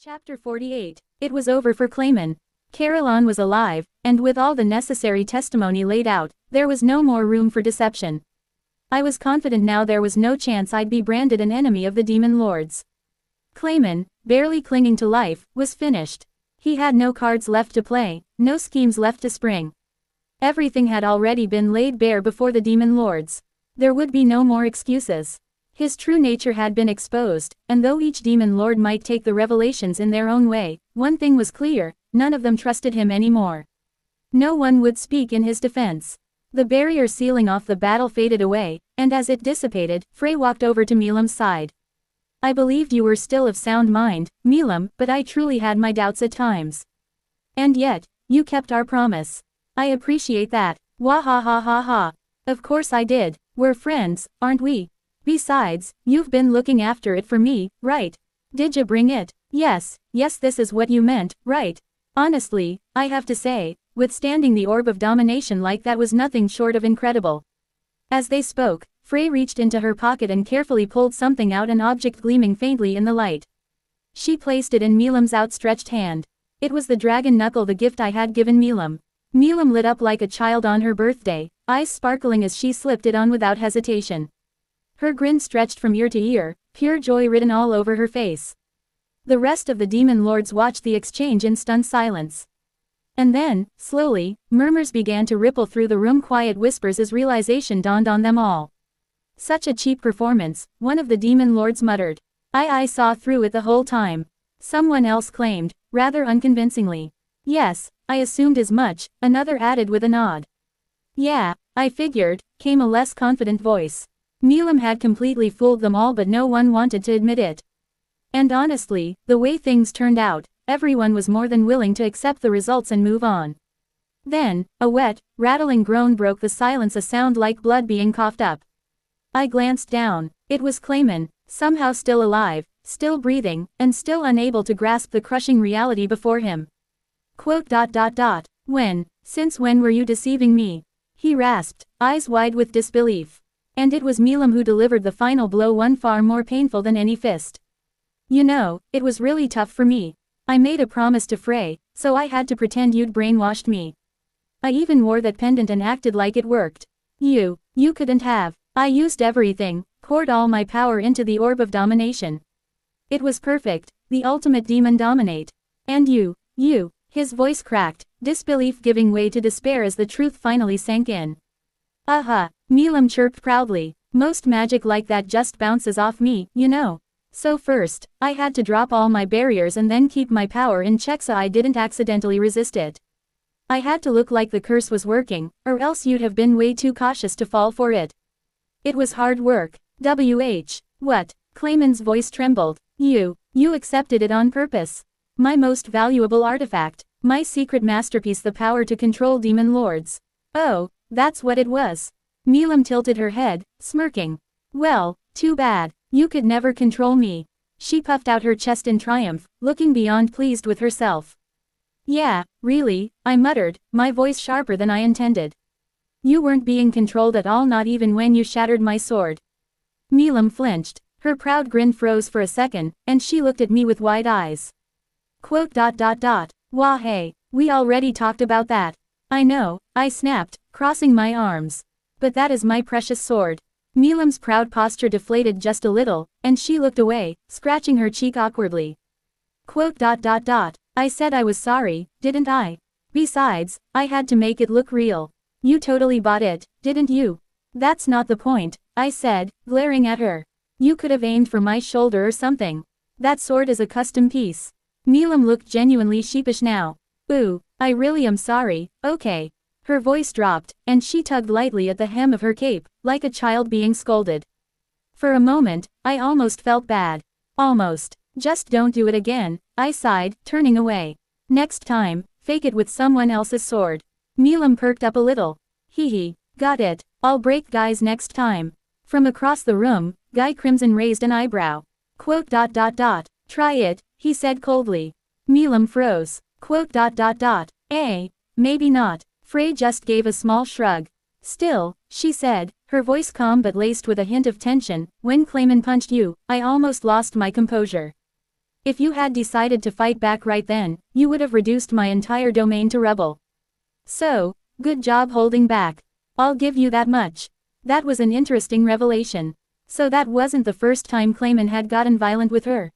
Chapter 48. It was over for Clayman. Caroline was alive, and with all the necessary testimony laid out, there was no more room for deception. I was confident now there was no chance I'd be branded an enemy of the Demon Lords. Clayman, barely clinging to life, was finished. He had no cards left to play, no schemes left to spring. Everything had already been laid bare before the Demon Lords. There would be no more excuses. His true nature had been exposed, and though each Demon Lord might take the revelations in their own way, one thing was clear: none of them trusted him anymore. No one would speak in his defense. The barrier sealing off the battle faded away, and as it dissipated, Frey walked over to Milam's side. I believed you were still of sound mind, Milam, but I truly had my doubts at times. And yet, you kept our promise. I appreciate that. Wah ha ha ha ha. Of course I did. We're friends, aren't we? Besides, you've been looking after it for me, right? Did you bring it? Yes, this is what you meant, right? Honestly, I have to say, withstanding the orb of domination like that was nothing short of incredible. As they spoke, Frey reached into her pocket and carefully pulled something out, an object gleaming faintly in the light. She placed it in Milam's outstretched hand. It was the dragon knuckle, the gift I had given Milam. Milam lit up like a child on her birthday, eyes sparkling as she slipped it on without hesitation. Her grin stretched from ear to ear, pure joy written all over her face. The rest of the Demon Lords watched the exchange in stunned silence. And then, slowly, murmurs began to ripple through the room, quiet whispers as realization dawned on them all. Such a cheap performance, one of the Demon Lords muttered. I saw through it the whole time. Someone else claimed, rather unconvincingly. Yes, I assumed as much, another added with a nod. Yeah, I figured, came a less confident voice. Milam had completely fooled them all, but no one wanted to admit it. And honestly, the way things turned out, everyone was more than willing to accept the results and move on. Then, a wet, rattling groan broke the silence, a sound like blood being coughed up. I glanced down. It was Clayman, somehow still alive, still breathing, and still unable to grasp the crushing reality before him. Since when were you deceiving me? He rasped, eyes wide with disbelief. And it was Milam who delivered the final blow, one far more painful than any fist. You know, it was really tough for me. I made a promise to Frey, so I had to pretend you'd brainwashed me. I even wore that pendant and acted like it worked. You couldn't have. I used everything, poured all my power into the orb of domination. It was perfect, the ultimate demon dominate. And you, his voice cracked, disbelief giving way to despair as the truth finally sank in. Milam chirped proudly. Most magic like that just bounces off me, you know. So first, I had to drop all my barriers and then keep my power in check so I didn't accidentally resist it. I had to look like the curse was working, or else you'd have been way too cautious to fall for it. It was hard work. What? Clayman's voice trembled. You accepted it on purpose. My most valuable artifact, my secret masterpiece, the power to control Demon Lords. Oh, that's what it was. Milam tilted her head, smirking. Well, too bad. You could never control me. She puffed out her chest in triumph, looking beyond pleased with herself. Yeah, really, I muttered, my voice sharper than I intended. You weren't being controlled at all, not even when you shattered my sword. Milam flinched. Her proud grin froze for a second, and she looked at me with wide eyes. Wah hey, we already talked about that. I know, I snapped, crossing my arms. But that is my precious sword. Milam's proud posture deflated just a little, and she looked away, scratching her cheek awkwardly. I said I was sorry, didn't I? Besides, I had to make it look real. You totally bought it, didn't you? That's not the point, I said, glaring at her. You could have aimed for my shoulder or something. That sword is a custom piece. Milam looked genuinely sheepish now. Ooh, I really am sorry, okay. Her voice dropped, and she tugged lightly at the hem of her cape, like a child being scolded. For a moment, I almost felt bad. Almost. Just don't do it again, I sighed, turning away. Next time, fake it with someone else's sword. Milam perked up a little. Hee, got it, I'll break guys next time. From across the room, Guy Crimson raised an eyebrow. Try it, he said coldly. Milam froze. Maybe not. Frey just gave a small shrug. Still, she said, her voice calm but laced with a hint of tension, when Clayman punched you, I almost lost my composure. If you had decided to fight back right then, you would have reduced my entire domain to rubble. So, good job holding back. I'll give you that much. That was an interesting revelation. So that wasn't the first time Clayman had gotten violent with her.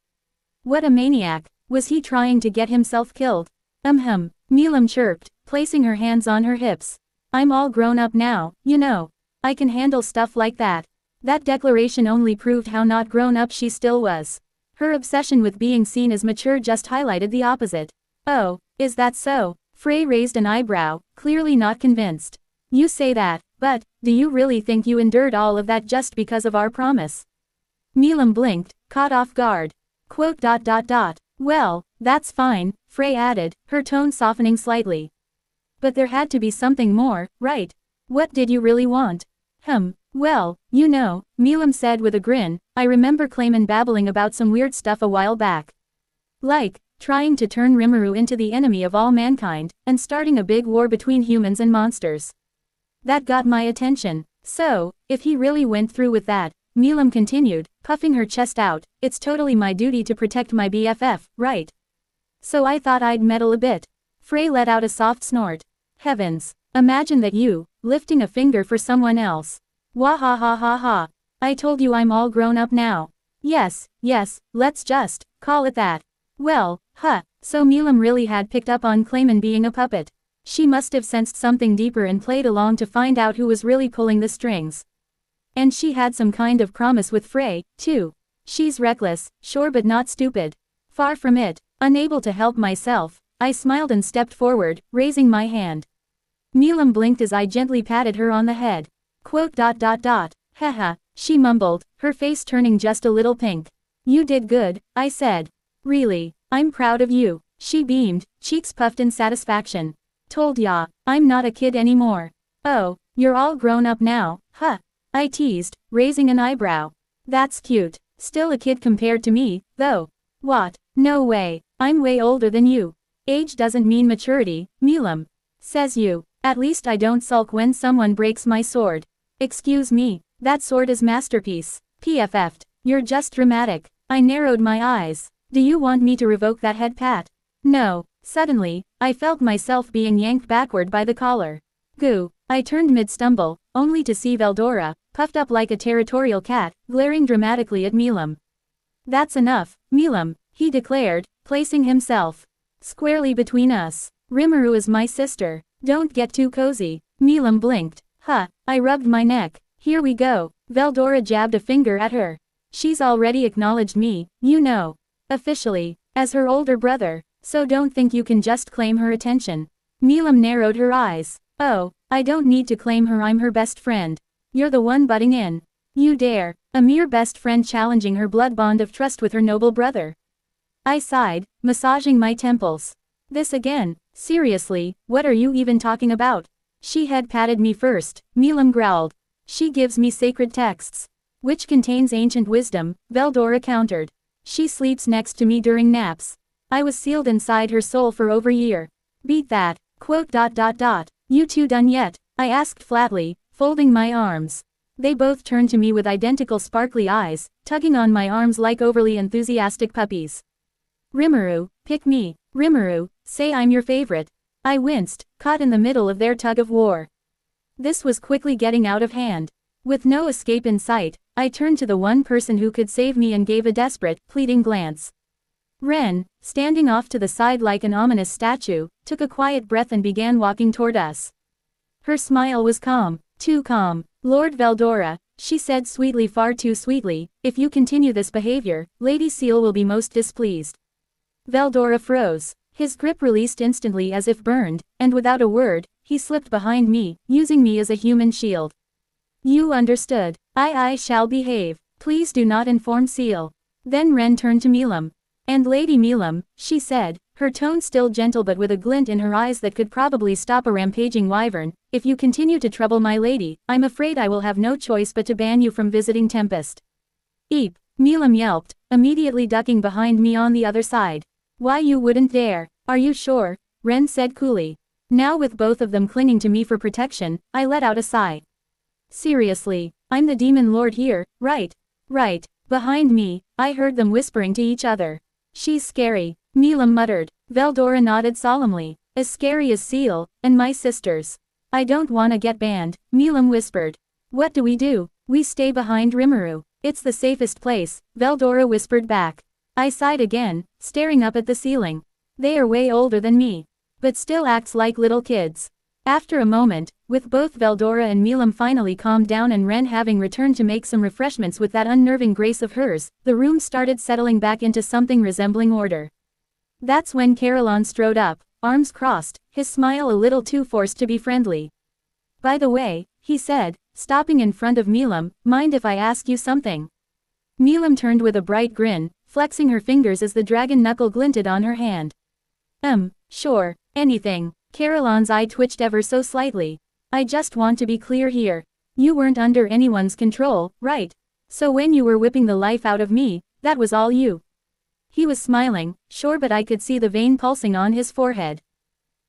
What a maniac. Was he trying to get himself killed? Milam chirped, placing her hands on her hips. I'm all grown up now, you know. I can handle stuff like that. That declaration only proved how not grown up she still was. Her obsession with being seen as mature just highlighted the opposite. Oh, is that so? Frey raised an eyebrow, clearly not convinced. You say that, but, do you really think you endured all of that just because of our promise? Milam blinked, caught off guard. Quote. Well, that's fine, Frey added, her tone softening slightly. But there had to be something more, right? What did you really want? Well, you know, Milam said with a grin, I remember Clayman babbling about some weird stuff a while back. Like, trying to turn Rimuru into the enemy of all mankind, and starting a big war between humans and monsters. That got my attention. So, if he really went through with that, Milam continued, puffing her chest out, it's totally my duty to protect my BFF, right? So I thought I'd meddle a bit. Frey let out a soft snort. Heavens. Imagine that you, lifting a finger for someone else. Wah ha ha ha ha. I told you I'm all grown up now. Yes, let's just call it that. Well, so Milam really had picked up on Clayman being a puppet. She must have sensed something deeper and played along to find out who was really pulling the strings. And she had some kind of promise with Frey, too. She's reckless, sure but not stupid. Far from it. Unable to help myself, I smiled and stepped forward, raising my hand. Milam blinked as I gently patted her on the head. Quote. Haha, she mumbled, her face turning just a little pink. You did good, I said. Really, I'm proud of you. She beamed, cheeks puffed in satisfaction. Told ya, I'm not a kid anymore. Oh, you're all grown up now, huh? I teased, raising an eyebrow. That's cute. Still a kid compared to me, though. What? No way. I'm way older than you. Age doesn't mean maturity, Milam. Says you. At least I don't sulk when someone breaks my sword. Excuse me, that sword is masterpiece. PFF'd. You're just dramatic. I narrowed my eyes. Do you want me to revoke that head pat? No. Suddenly, I felt myself being yanked backward by the collar. Goo. I turned mid-stumble, only to see Veldora, puffed up like a territorial cat, glaring dramatically at Milam. That's enough, Milam, he declared, placing himself squarely between us. Rimuru is my sister. Don't get too cozy. Milam blinked. I rubbed my neck. Here we go. Veldora jabbed a finger at her. She's already acknowledged me, you know. Officially, as her older brother, so don't think you can just claim her attention. Milam narrowed her eyes. Oh, I don't need to claim her, I'm her best friend. You're the one butting in. You dare. A mere best friend challenging her blood bond of trust with her noble brother. I sighed, massaging my temples. This again. Seriously, what are you even talking about? She had patted me first, Milam growled. She gives me sacred texts. Which contains ancient wisdom, Veldora countered. She sleeps next to me during naps. I was sealed inside her soul for over a year. Beat that. Quote. You two done yet? I asked flatly, folding my arms. They both turned to me with identical sparkly eyes, tugging on my arms like overly enthusiastic puppies. Rimuru, pick me. Rimuru, say I'm your favorite. I winced, caught in the middle of their tug of war. This was quickly getting out of hand. With no escape in sight, I turned to the one person who could save me and gave a desperate, pleading glance. Ren, standing off to the side like an ominous statue, took a quiet breath and began walking toward us. Her smile was calm, too calm. Lord Veldora, she said sweetly, far too sweetly, if you continue this behavior, Lady Seal will be most displeased. Veldora froze. His grip released instantly as if burned, and without a word, he slipped behind me, using me as a human shield. You understood. I shall behave. Please do not inform Seal. Then Ren turned to Milam. And Lady Milam, she said, her tone still gentle but with a glint in her eyes that could probably stop a rampaging wyvern, if you continue to trouble my lady, I'm afraid I will have no choice but to ban you from visiting Tempest. Eep, Milam yelped, immediately ducking behind me on the other side. Why you wouldn't dare. Are you sure? Ren said coolly. Now with both of them clinging to me for protection, I let out a sigh. Seriously, I'm the demon lord here, right? Right. Behind me, I heard them whispering to each other. She's scary, Milam muttered. Veldora nodded solemnly. As scary as Seal, and my sisters. I don't wanna get banned, Milam whispered. What do? We stay behind Rimuru. It's the safest place, Veldora whispered back. I sighed again, staring up at the ceiling. They are way older than me. But still acts like little kids. After a moment, with both Veldora and Milam finally calmed down and Ren having returned to make some refreshments with that unnerving grace of hers, the room started settling back into something resembling order. That's when Caroline strode up, arms crossed, his smile a little too forced to be friendly. By the way, he said, stopping in front of Milam, mind if I ask you something? Milam turned with a bright grin, flexing her fingers as the dragon knuckle glinted on her hand. Sure, anything. Caroline's eye twitched ever so slightly. I just want to be clear here. You weren't under anyone's control, right? So when you were whipping the life out of me, that was all you. He was smiling, sure, but I could see the vein pulsing on his forehead.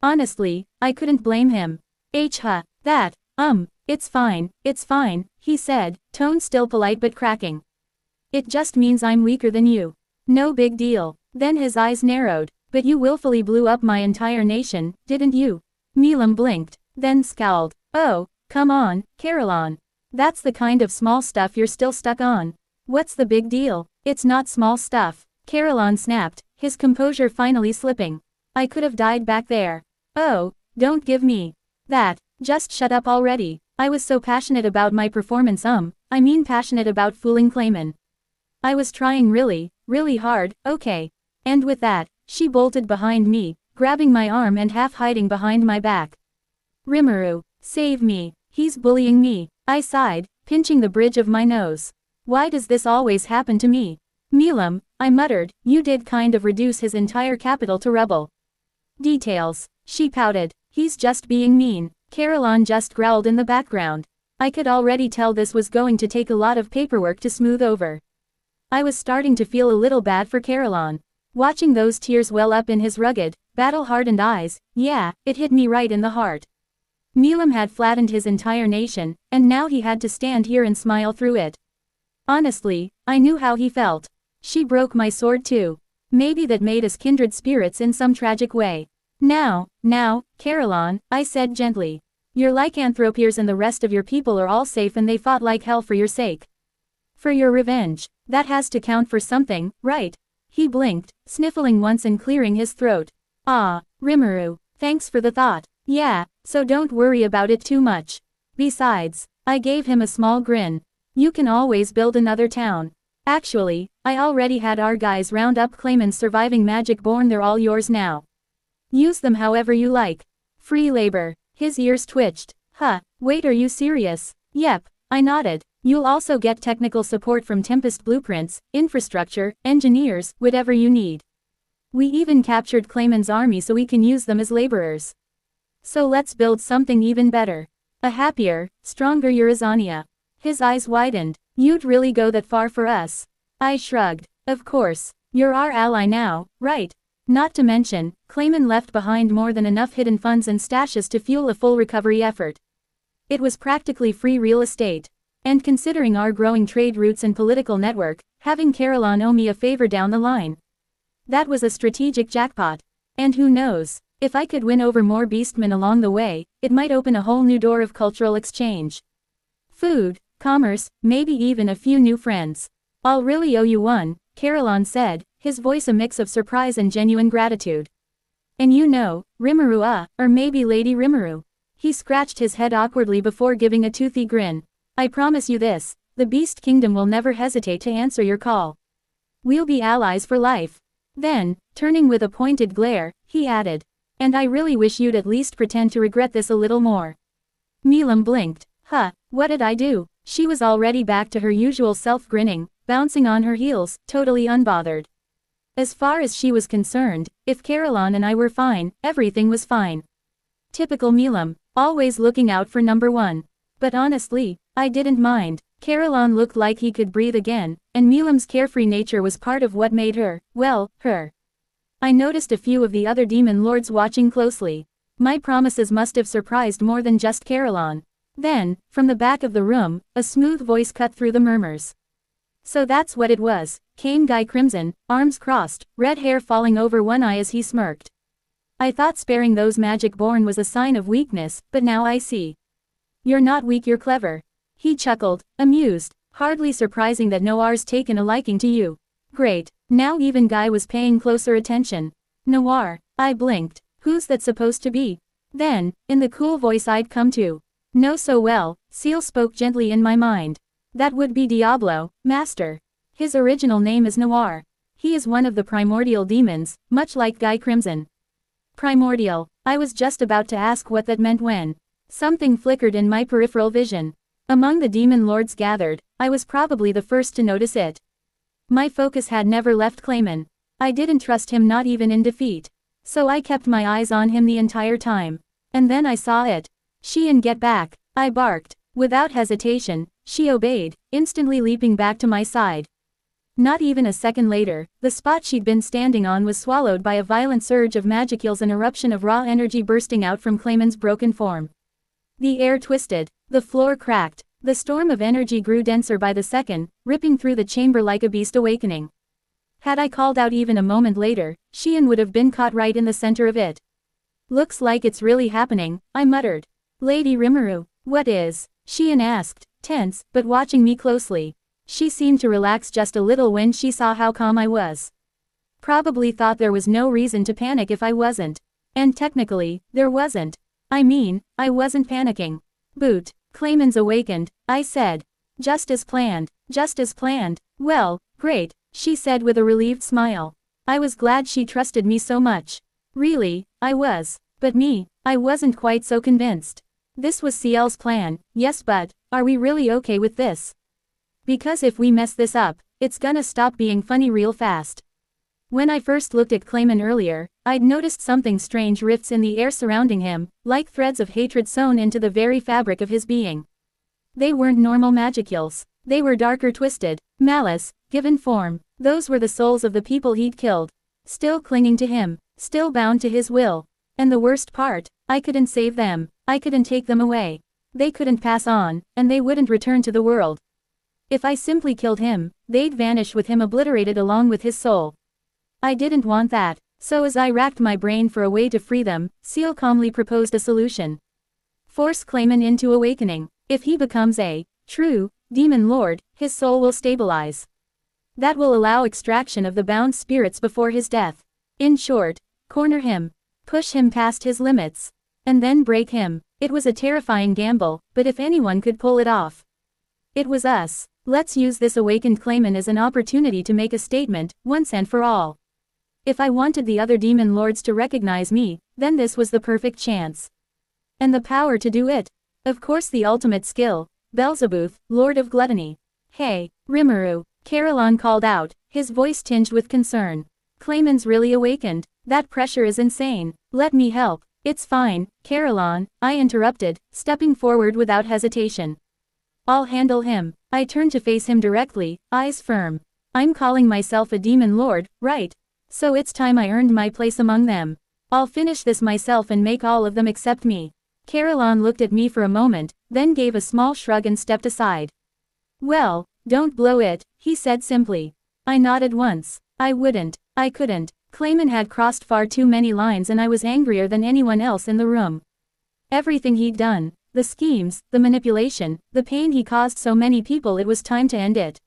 Honestly, I couldn't blame him. It's fine, he said, tone still polite but cracking. It just means I'm weaker than you. No big deal. Then his eyes narrowed. But you willfully blew up my entire nation, didn't you? Milam blinked, then scowled. Oh, come on, Caroline. That's the kind of small stuff you're still stuck on. What's the big deal? It's not small stuff. Caroline snapped, his composure finally slipping. I could have died back there. Oh, don't give me that. Just shut up already. I was so passionate about my performance passionate about fooling Clayman. I was trying really, really hard, okay. And with that, she bolted behind me, grabbing my arm and half hiding behind my back. Rimuru, save me, he's bullying me, I sighed, pinching the bridge of my nose. Why does this always happen to me? Milam, I muttered, you did kind of reduce his entire capital to rubble. Details, she pouted, he's just being mean. Caroline just growled in the background. I could already tell this was going to take a lot of paperwork to smooth over. I was starting to feel a little bad for Caroline. Watching those tears well up in his rugged, battle-hardened eyes, yeah, it hit me right in the heart. Milam had flattened his entire nation, and now he had to stand here and smile through it. Honestly, I knew how he felt. She broke my sword too. Maybe that made us kindred spirits in some tragic way. Now, Caroline, I said gently. Your lycanthropiers and the rest of your people are all safe and they fought like hell for your sake. For your revenge. That has to count for something, right? He blinked, sniffling once and clearing his throat. Ah, Rimuru, thanks for the thought. Yeah, so don't worry about it too much. Besides, I gave him a small grin. You can always build another town. Actually, I already had our guys round up Clayman's surviving magic born, they're all yours now. Use them however you like. Free labor. His ears twitched. Wait, are you serious? Yep, I nodded. You'll also get technical support from Tempest blueprints, infrastructure, engineers, whatever you need. We even captured Clayman's army so we can use them as laborers. So let's build something even better. A happier, stronger Eurazania. His eyes widened. You'd really go that far for us? I shrugged. Of course. You're our ally now, right? Not to mention, Clayman left behind more than enough hidden funds and stashes to fuel a full recovery effort. It was practically free real estate. And considering our growing trade routes and political network, having Caroline owe me a favor down the line. That was a strategic jackpot. And who knows, if I could win over more beastmen along the way, it might open a whole new door of cultural exchange. Food, commerce, maybe even a few new friends. I'll really owe you one, Caroline said, his voice a mix of surprise and genuine gratitude. And you know, Rimuru, or maybe Lady Rimuru. He scratched his head awkwardly before giving a toothy grin. I promise you this, the Beast Kingdom will never hesitate to answer your call. We'll be allies for life. Then, turning with a pointed glare, he added. And I really wish you'd at least pretend to regret this a little more. Milam blinked. What did I do? She was already back to her usual self, grinning, bouncing on her heels, totally unbothered. As far as she was concerned, if Caroline and I were fine, everything was fine. Typical Milam, always looking out for number one. But honestly, I didn't mind. Caroline looked like he could breathe again, and Milam's carefree nature was part of what made her, well, her. I noticed a few of the other demon lords watching closely. My promises must have surprised more than just Caroline. Then, from the back of the room, a smooth voice cut through the murmurs. So that's what it was, came Guy Crimson, arms crossed, red hair falling over one eye as he smirked. I thought sparing those magic-born was a sign of weakness, but now I see. You're not weak, you're clever. He chuckled, amused, hardly surprising that Noir's taken a liking to you. Great, now even Guy was paying closer attention. Noir, I blinked. Who's that supposed to be? Then, in the cool voice I'd come to know so well, Seal spoke gently in my mind. That would be Diablo, Master. His original name is Noir. He is one of the primordial demons, much like Guy Crimson. Primordial. I was just about to ask what that meant when something flickered in my peripheral vision. Among the demon lords gathered, I was probably the first to notice it. My focus had never left Clayman. I didn't trust him, not even in defeat. So I kept my eyes on him the entire time. And then I saw it. Sheehan, get back, I barked. Without hesitation, she obeyed, instantly leaping back to my side. Not even a second later, the spot she'd been standing on was swallowed by a violent surge of magicals, an eruption of raw energy bursting out from Clayman's broken form. The air twisted, the floor cracked, the storm of energy grew denser by the second, ripping through the chamber like a beast awakening. Had I called out even a moment later, Sheehan would have been caught right in the center of it. Looks like it's really happening, I muttered. Lady Rimuru, what is? Sheehan asked, tense, but watching me closely. She seemed to relax just a little when she saw how calm I was. Probably thought there was no reason to panic if I wasn't. And technically, there wasn't. I mean, I wasn't panicking. Boot, Clayman's awakened, I said. Just as planned, just as planned. Well, great, she said with a relieved smile. I was glad she trusted me so much. Really, I was. But me, I wasn't quite so convinced. This was CL's plan, yes, but are we really okay with this? Because if we mess this up, it's gonna stop being funny real fast. When I first looked at Clayman earlier, I'd noticed something strange, rifts in the air surrounding him, like threads of hatred sewn into the very fabric of his being. They weren't normal magicals. They were darker, twisted, malice, given form. Those were the souls of the people he'd killed. Still clinging to him, still bound to his will. And the worst part, I couldn't save them, I couldn't take them away. They couldn't pass on, and they wouldn't return to the world. If I simply killed him, they'd vanish with him, obliterated along with his soul. I didn't want that, so as I racked my brain for a way to free them, Seal calmly proposed a solution. Force Clayman into awakening. If he becomes a true demon lord, his soul will stabilize. That will allow extraction of the bound spirits before his death. In short, corner him, push him past his limits, and then break him. It was a terrifying gamble, but if anyone could pull it off, it was us. Let's use this awakened Clayman as an opportunity to make a statement, once and for all. If I wanted the other demon lords to recognize me, then this was the perfect chance. And the power to do it. Of course, the ultimate skill, Beelzebub, Lord of Gluttony. Hey, Rimuru, Caroline called out, his voice tinged with concern. Clayman's really awakened. That pressure is insane. Let me help. It's fine, Caroline, I interrupted, stepping forward without hesitation. I'll handle him. I turned to face him directly, eyes firm. I'm calling myself a demon lord, right? So it's time I earned my place among them. I'll finish this myself and make all of them accept me. Caroline looked at me for a moment, then gave a small shrug and stepped aside. Well, don't blow it, he said simply. I nodded once. I wouldn't. I couldn't. Clayman had crossed far too many lines, and I was angrier than anyone else in the room. Everything he'd done, the schemes, the manipulation, the pain he caused so many people, it was time to end it.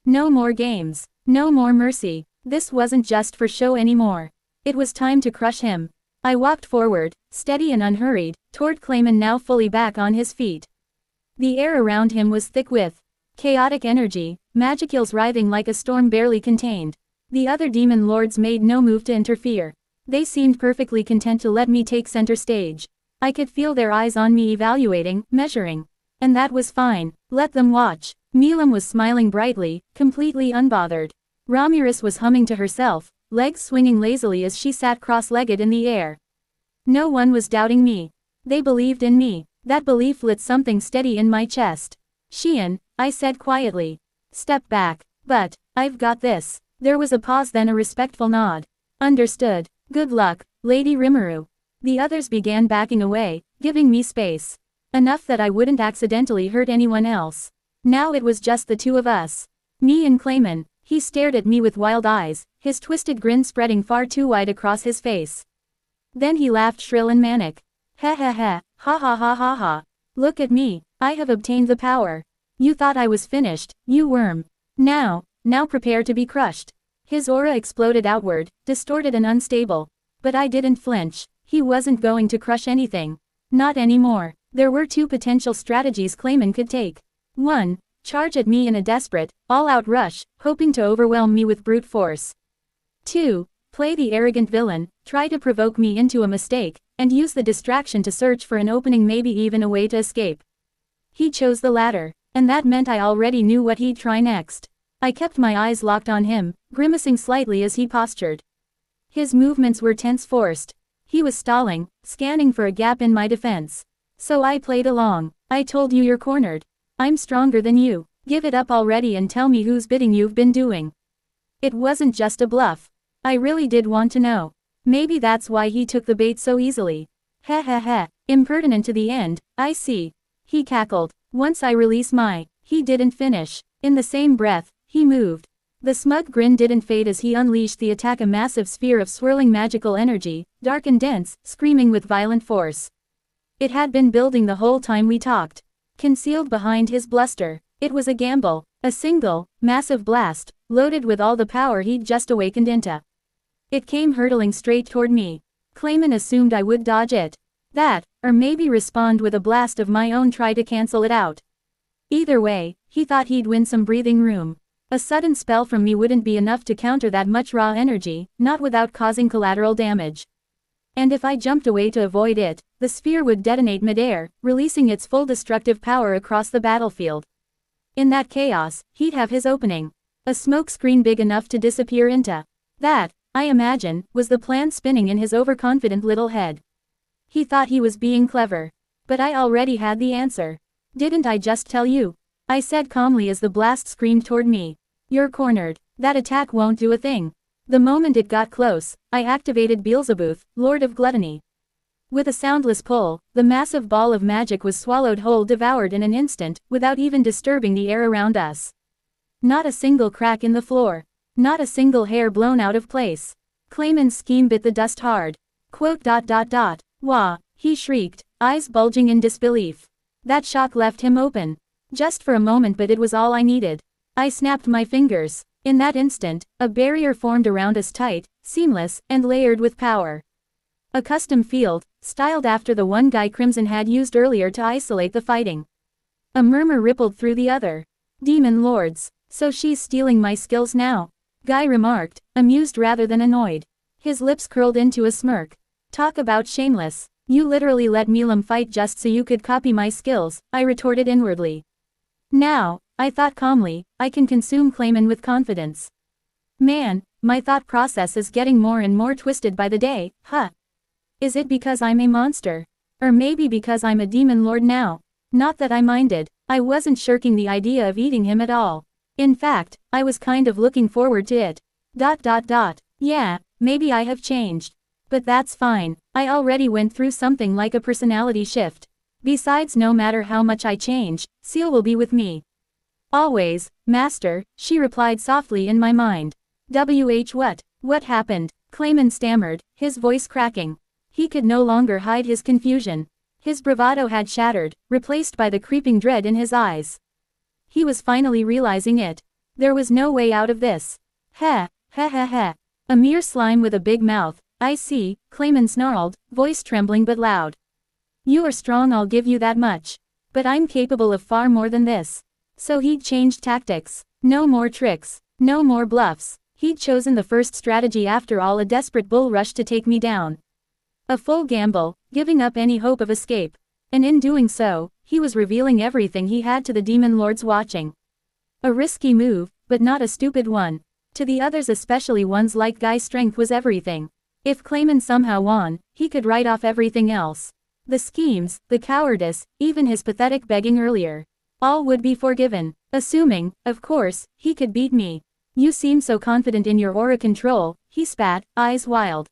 No more games. No more mercy. This wasn't just for show anymore. It was time to crush him. I walked forward, steady and unhurried, toward Clayman, now fully back on his feet. The air around him was thick with chaotic energy, magicals writhing like a storm barely contained. The other demon lords made no move to interfere. They seemed perfectly content to let me take center stage. I could feel their eyes on me, evaluating, measuring. And that was fine. Let them watch. Milam was smiling brightly, completely unbothered. Ramirez was humming to herself, legs swinging lazily as she sat cross-legged in the air. No one was doubting me. They believed in me. That belief lit something steady in my chest. Sheehan, I said quietly. Step back. But, I've got this. There was a pause, then a respectful nod. Understood. Good luck, Lady Rimuru. The others began backing away, giving me space. Enough that I wouldn't accidentally hurt anyone else. Now it was just the two of us. Me and Clayman. He stared at me with wild eyes, his twisted grin spreading far too wide across his face. Then he laughed shrill and manic. Ha ha ha, ha ha ha ha ha. Look at me, I have obtained the power. You thought I was finished, you worm. Now prepare to be crushed. His aura exploded outward, distorted and unstable. But I didn't flinch, he wasn't going to crush anything. Not anymore. There were two potential strategies Clayman could take. 1. Charge at me in a desperate, all-out rush, hoping to overwhelm me with brute force. 2. Play the arrogant villain, try to provoke me into a mistake, and use the distraction to search for an opening, maybe even a way to escape. He chose the latter, and that meant I already knew what he'd try next. I kept my eyes locked on him, grimacing slightly as he postured. His movements were tense-forced. He was stalling, scanning for a gap in my defense. So I played along. I told you you're cornered. I'm stronger than you. Give it up already and tell me whose bidding you've been doing. It wasn't just a bluff. I really did want to know. Maybe that's why he took the bait so easily. Ha ha ha, impertinent to the end, I see. He cackled. Once I release my... He didn't finish. In the same breath, he moved. The smug grin didn't fade as he unleashed the attack, a massive sphere of swirling magical energy, dark and dense, screaming with violent force. It had been building the whole time we talked. Concealed behind his bluster, it was a gamble, a single, massive blast, loaded with all the power he'd just awakened into. It came hurtling straight toward me. Clayman assumed I would dodge it. That, or maybe respond with a blast of my own, try to cancel it out. Either way, he thought he'd win some breathing room. A sudden spell from me wouldn't be enough to counter that much raw energy, not without causing collateral damage. And if I jumped away to avoid it, the sphere would detonate midair, releasing its full destructive power across the battlefield. In that chaos, he'd have his opening. A smoke screen big enough to disappear into. That, I imagine, was the plan spinning in his overconfident little head. He thought he was being clever. But I already had the answer. Didn't I just tell you? I said calmly as the blast screamed toward me. You're cornered. That attack won't do a thing. The moment it got close, I activated Beelzebub, Lord of Gluttony. With a soundless pull, the massive ball of magic was swallowed whole, devoured in an instant, without even disturbing the air around us. Not a single crack in the floor. Not a single hair blown out of place. Clayman's scheme bit the dust hard. Wah, he shrieked, eyes bulging in disbelief. That shock left him open. Just for a moment, but it was all I needed. I snapped my fingers. In that instant, a barrier formed around us, tight, seamless, and layered with power. A custom field, styled after the one Guy Crimson had used earlier to isolate the fighting. A murmur rippled through the other. Demon Lords, so she's stealing my skills now? Guy remarked, amused rather than annoyed. His lips curled into a smirk. Talk about shameless. You literally let Milam fight just so you could copy my skills, I retorted inwardly. Now, I thought calmly, I can consume Clayman with confidence. Man, my thought process is getting more and more twisted by the day, huh? Is it because I'm a monster? Or maybe because I'm a demon lord now? Not that I minded, I wasn't shirking the idea of eating him at all. In fact, I was kind of looking forward to it. Yeah, maybe I have changed. But that's fine, I already went through something like a personality shift. Besides, no matter how much I change, Seal will be with me. Always, Master, she replied softly in my mind. What happened? Clayman stammered, his voice cracking. He could no longer hide his confusion. His bravado had shattered, replaced by the creeping dread in his eyes. He was finally realizing it. There was no way out of this. Ha. A mere slime with a big mouth, I see, Clayman snarled, voice trembling but loud. You are strong, I'll give you that much. But I'm capable of far more than this. So he'd changed tactics. No more tricks. No more bluffs. He'd chosen the first strategy after all, a desperate bull rush to take me down. A full gamble, giving up any hope of escape. And in doing so, he was revealing everything he had to the demon lords watching. A risky move, but not a stupid one. To the others, especially ones like Guy, strength was everything. If Clayman somehow won, he could write off everything else. The schemes, the cowardice, even his pathetic begging earlier. All would be forgiven, assuming, of course, he could beat me. You seem so confident in your aura control, he spat, eyes wild.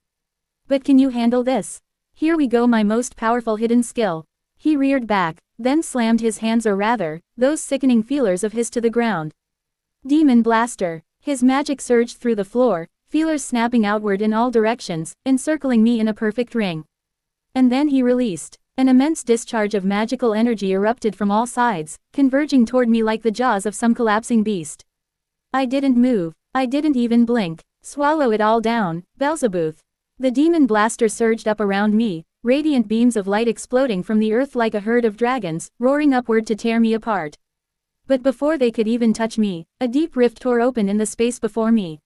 But can you handle this? Here we go, my most powerful hidden skill. He reared back, then slammed his hands, or rather, those sickening feelers of his, to the ground. Demon Blaster. His magic surged through the floor, feelers snapping outward in all directions, encircling me in a perfect ring. And then he released. An immense discharge of magical energy erupted from all sides, converging toward me like the jaws of some collapsing beast. I didn't move. I didn't even blink. Swallow it all down, Beelzebub. The demon blaster surged up around me, radiant beams of light exploding from the earth like a herd of dragons, roaring upward to tear me apart. But before they could even touch me, a deep rift tore open in the space before me.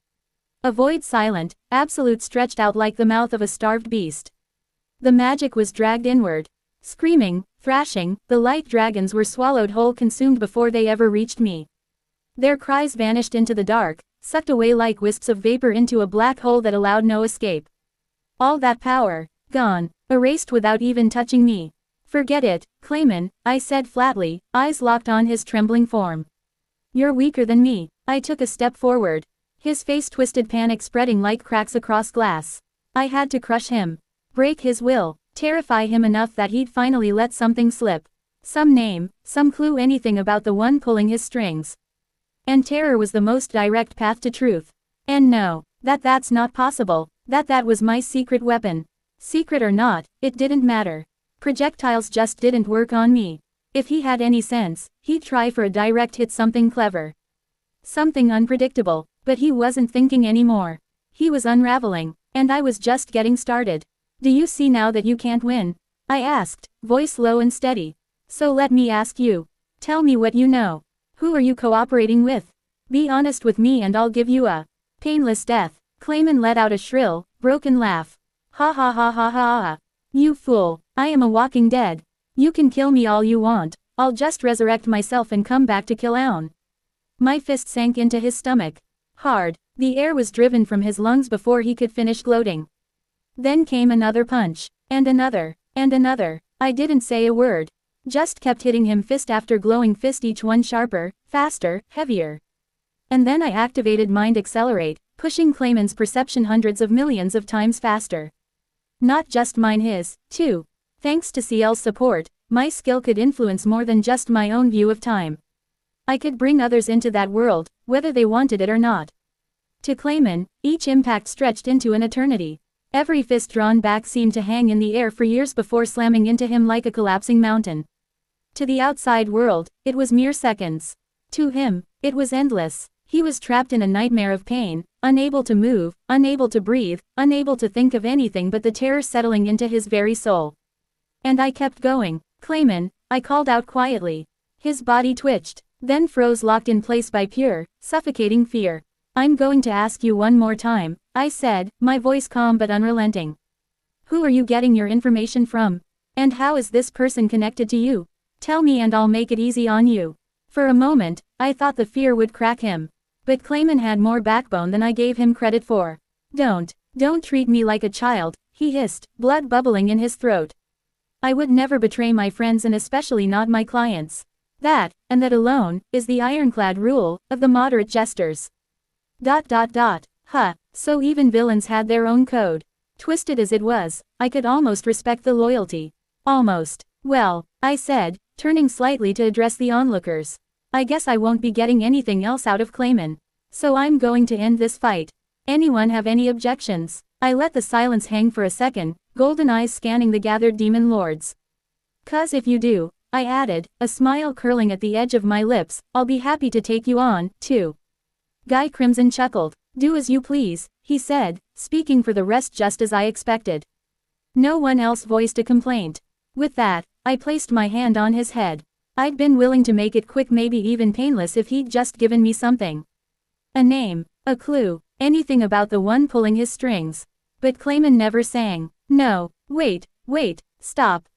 A void silent, absolute stretched out like the mouth of a starved beast. The magic was dragged inward. Screaming, thrashing, the light dragons were swallowed whole, consumed before they ever reached me. Their cries vanished into the dark, sucked away like wisps of vapor into a black hole that allowed no escape. All that power, gone, erased without even touching me. Forget it, Clayman, I said flatly, eyes locked on his trembling form. You're weaker than me. I took a step forward. His face twisted, panic spreading like cracks across glass. I had to crush him. Break his will. Terrify him enough that he'd finally let something slip. Some name, some clue, anything about the one pulling his strings. And terror was the most direct path to truth. And no, that's not possible, that was my secret weapon. Secret or not, it didn't matter. Projectiles just didn't work on me. If he had any sense, he'd try for a direct hit, something clever. Something unpredictable, but he wasn't thinking anymore. He was unraveling, and I was just getting started. Do you see now that you can't win? I asked, voice low and steady. So let me ask you. Tell me what you know. Who are you cooperating with? Be honest with me and I'll give you a painless death. Clayman let out a shrill, broken laugh. Ha ha ha ha ha ha. You fool, I am a walking dead. You can kill me all you want, I'll just resurrect myself and come back to kill Aun. My fist sank into his stomach. Hard, the air was driven from his lungs before he could finish gloating. Then came another punch, and another, and another. I didn't say a word. Just kept hitting him fist after glowing fist, each one sharper, faster, heavier. And then I activated Mind Accelerate, pushing Clayman's perception hundreds of millions of times faster. Not just mine, his, too. Thanks to CL's support, my skill could influence more than just my own view of time. I could bring others into that world, whether they wanted it or not. To Clayman, each impact stretched into an eternity. Every fist drawn back seemed to hang in the air for years before slamming into him like a collapsing mountain. To the outside world, it was mere seconds. To him, it was endless. He was trapped in a nightmare of pain, unable to move, unable to breathe, unable to think of anything but the terror settling into his very soul. And I kept going. Clayman, I called out quietly. His body twitched, then froze, locked in place by pure, suffocating fear. I'm going to ask you one more time, I said, my voice calm but unrelenting. Who are you getting your information from? And how is this person connected to you? Tell me and I'll make it easy on you. For a moment, I thought the fear would crack him. But Clayman had more backbone than I gave him credit for. Don't treat me like a child, he hissed, blood bubbling in his throat. I would never betray my friends and especially not my clients. That, and that alone, is the ironclad rule of the moderate jesters. Huh, so even villains had their own code. Twisted as it was, I could almost respect the loyalty. Almost. Well, I said, turning slightly to address the onlookers. I guess I won't be getting anything else out of Clayman. So I'm going to end this fight. Anyone have any objections? I let the silence hang for a second, golden eyes scanning the gathered demon lords. 'Cause if you do, I added, a smile curling at the edge of my lips, I'll be happy to take you on, too. Guy Crimson chuckled. Do as you please, he said, speaking for the rest just as I expected. No one else voiced a complaint. With that, I placed my hand on his head. I'd been willing to make it quick, maybe even painless, if he'd just given me something. A name, a clue, anything about the one pulling his strings. But Clayman never sang. No, wait, stop,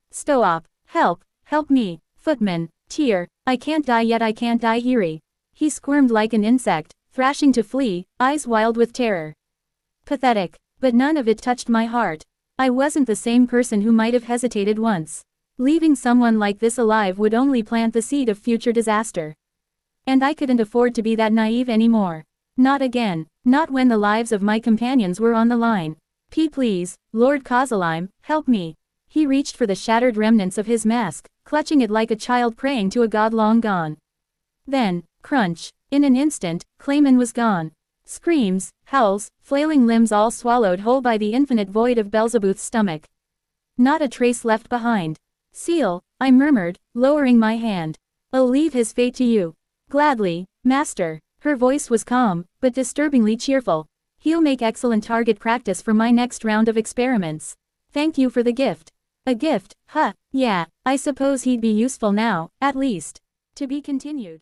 help me, footman, Tyr, I can't die yet, I can't die, Hiri. He squirmed like an insect, thrashing to flee, eyes wild with terror. Pathetic, but none of it touched my heart. I wasn't the same person who might have hesitated once. Leaving someone like this alive would only plant the seed of future disaster. And I couldn't afford to be that naive anymore. Not again, not when the lives of my companions were on the line. Please, Lord Kozalime, help me. He reached for the shattered remnants of his mask, clutching it like a child praying to a god long gone. Then, crunch. In an instant, Clayman was gone. Screams, howls, flailing limbs all swallowed whole by the infinite void of Beelzebub's stomach. Not a trace left behind. Seal, I murmured, lowering my hand. I'll leave his fate to you. Gladly, master. Her voice was calm, but disturbingly cheerful. He'll make excellent target practice for my next round of experiments. Thank you for the gift. A gift, huh, yeah, I suppose he'd be useful now, at least. To be continued.